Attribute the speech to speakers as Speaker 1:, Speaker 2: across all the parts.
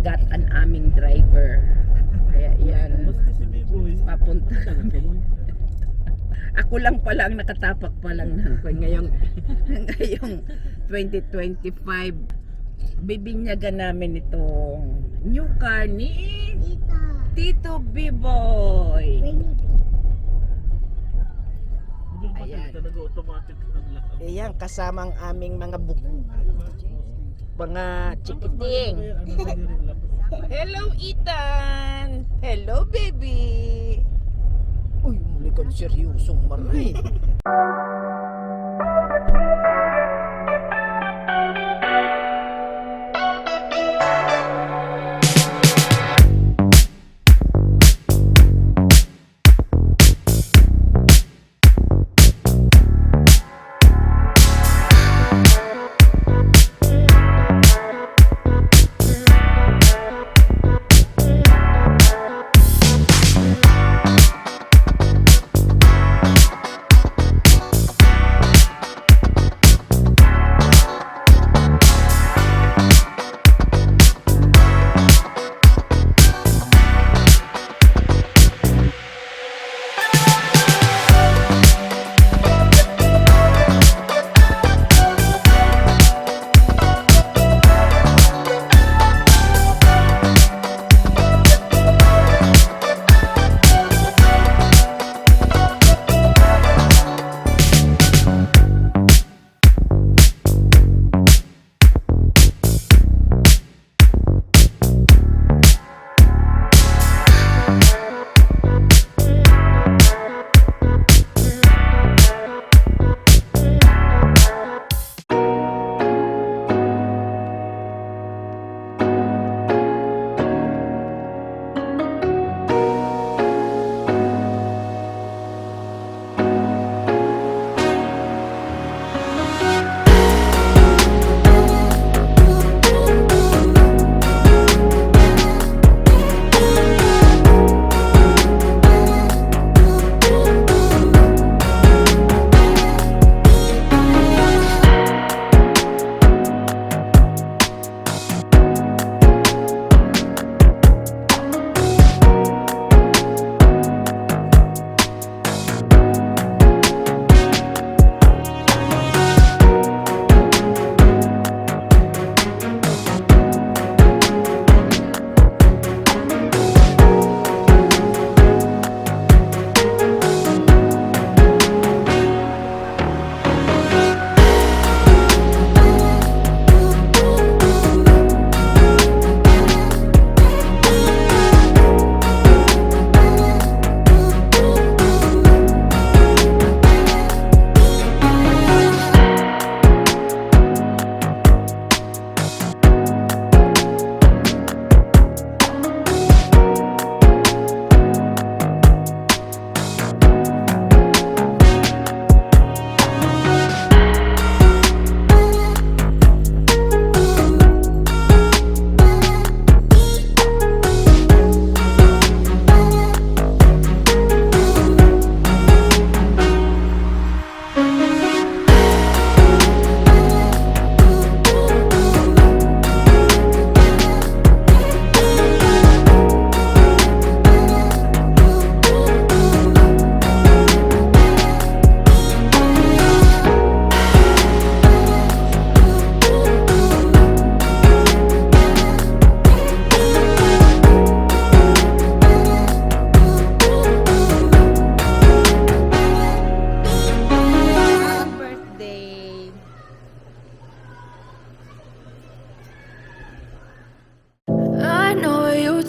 Speaker 1: dagat ang aming driver. Kaya yan, papunta. Ako lang pala ang nakatapak pa lang na ngayong 2025. Bibinyagan namin itong new car ni Tito B-Boy. Ayan. Ayan, kasamang aming mga buko. Mga chikiting. Hello, Ethan! Hello, baby! Uy, muli kang seryosong maray.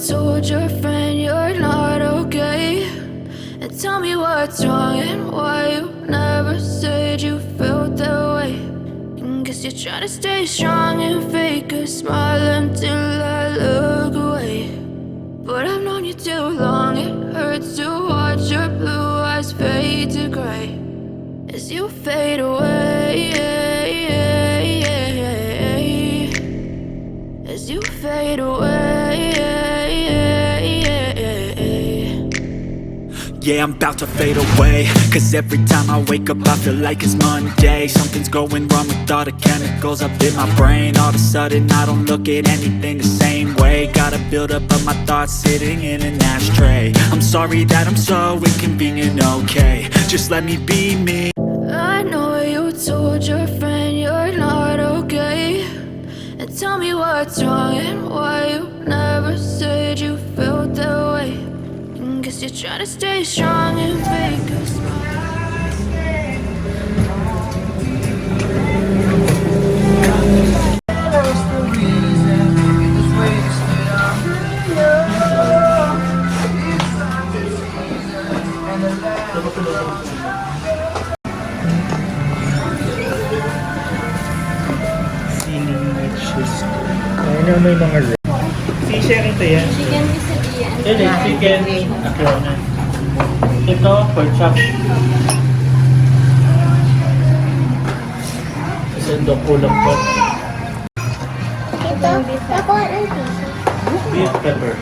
Speaker 2: told your friend you're not okay, and tell me what's wrong and why you never said you felt that way. And guess you're trying to stay strong and fake a smile until I look away. But I've known you too long, it hurts to watch your blue eyes fade to gray as you fade away, as you fade away.
Speaker 3: Yeah, I'm about to fade away, cause every time I wake up I feel like it's Monday. Something's going wrong with all the chemicals up in my brain. All of a sudden I don't look at anything the same way. way. Got a buildup of my thoughts sitting in an ashtray. I'm sorry that I'm so inconvenient, okay. Just let me be me.
Speaker 2: I know you told your friend you're not okay. And tell me what's wrong and why you never said you felt that way. And guess you're trying to stay strong and fake a smile.
Speaker 4: Ayun may mga red. Sharing to yan.
Speaker 5: Chicken quesadilla.
Speaker 4: Ito, chicken. Akronan. Ito, pork chop. Sandok ulam po.
Speaker 5: Ito, ako ang piso.
Speaker 4: Beef pepper.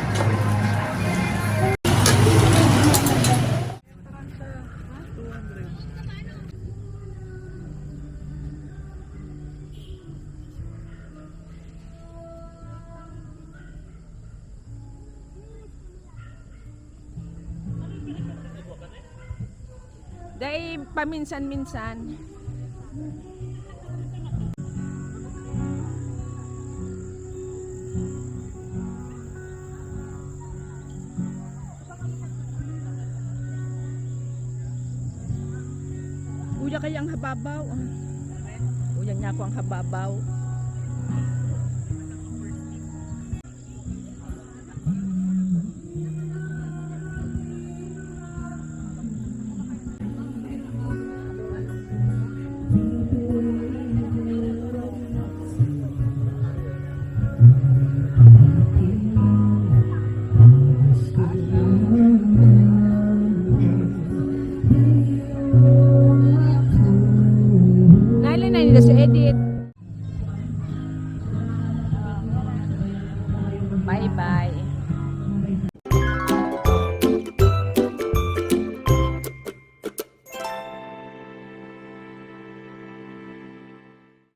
Speaker 1: Dahil paminsan-minsan. Uya kayang hababaw. Uya niya ako ang hababaw. Nila si Edith. Bye-bye.